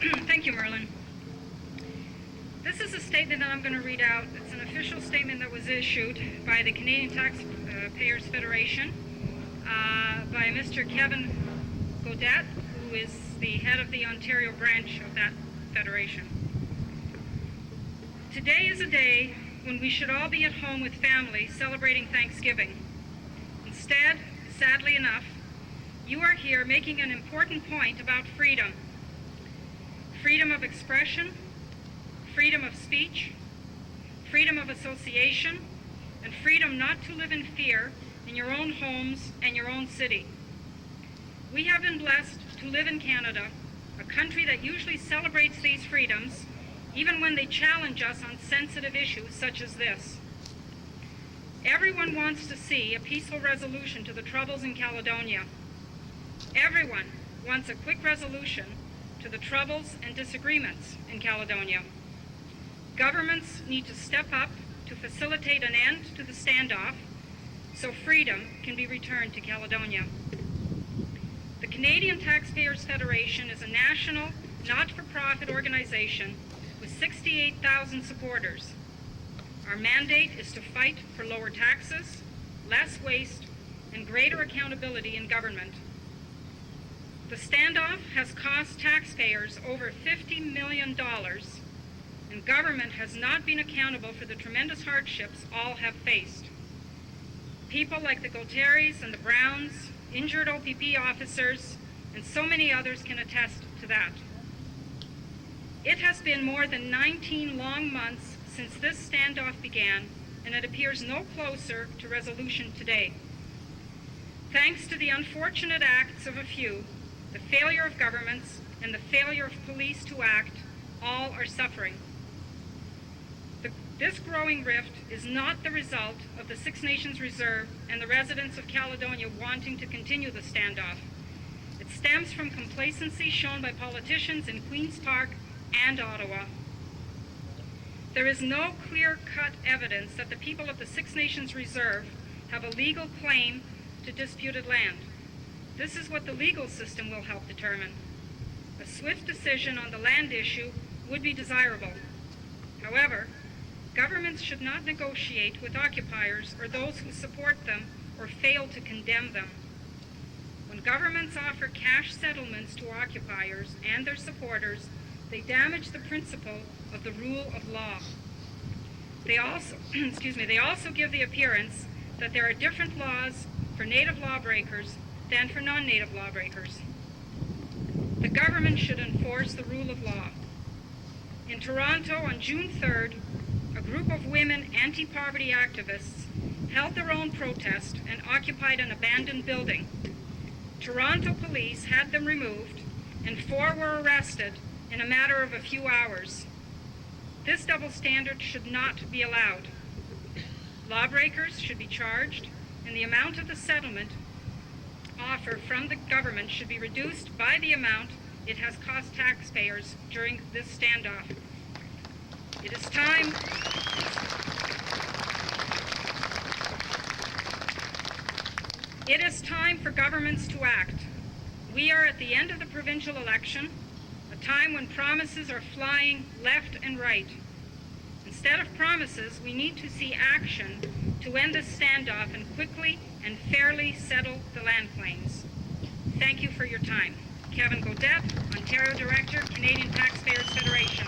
Thank you, Merlin. This is a statement that I'm going to read out. It's an official statement that was issued by the Canadian Taxpayers Federation by Mr. Kevin Godet, who is the head of the Ontario branch of that federation. Today is a day when we should all be at home with family celebrating Thanksgiving. Instead, sadly enough, you are here making an important point about freedom. Freedom of expression, freedom of speech, freedom of association, and freedom not to live in fear in your own homes and your own city. We have been blessed to live in Canada, a country that usually celebrates these freedoms, even when they challenge us on sensitive issues such as this. Everyone wants to see a peaceful resolution to the troubles in Caledonia. Everyone wants a quick resolution to the troubles and disagreements in Caledonia. Governments need to step up to facilitate an end to the standoff so freedom can be returned to Caledonia. The Canadian Taxpayers Federation is a national, not-for-profit organization with 68,000 supporters. Our mandate is to fight for lower taxes, less waste, and greater accountability in government. The standoff has cost taxpayers over $50 million, and government has not been accountable for the tremendous hardships all have faced. People like the Gualtieris and the Browns, injured OPP officers, and so many others can attest to that. It has been more than 19 long months since this standoff began, and it appears no closer to resolution today. Thanks to the unfortunate acts of a few, the failure of governments, and the failure of police to act, all are suffering. This growing rift is not the result of the Six Nations Reserve and the residents of Caledonia wanting to continue the standoff. It stems from complacency shown by politicians in Queen's Park and Ottawa. There is no clear-cut evidence that the people of the Six Nations Reserve have a legal claim to disputed land. This is what the legal system will help determine. A swift decision on the land issue would be desirable. However, governments should not negotiate with occupiers or those who support them or fail to condemn them. When governments offer cash settlements to occupiers and their supporters, they damage the principle of the rule of law. They also, they also give the appearance that there are different laws for Native lawbreakers than for non-Native lawbreakers. The government should enforce the rule of law. In Toronto on June 3rd, a group of women anti-poverty activists held their own protest and occupied an abandoned building. Toronto police had them removed, and 4 were arrested in a matter of a few hours. This double standard should not be allowed. Lawbreakers should be charged, and the amount of the settlement offer from the government should be reduced by the amount it has cost taxpayers during this standoff. It is time for governments to act. We are at the end of the provincial election, a time when promises are flying left and right. Instead of promises, we need to see action to end this standoff and quickly and fairly settle the land claims. Thank you for your time. Kevin Godet, Ontario Director, Canadian Taxpayers Federation.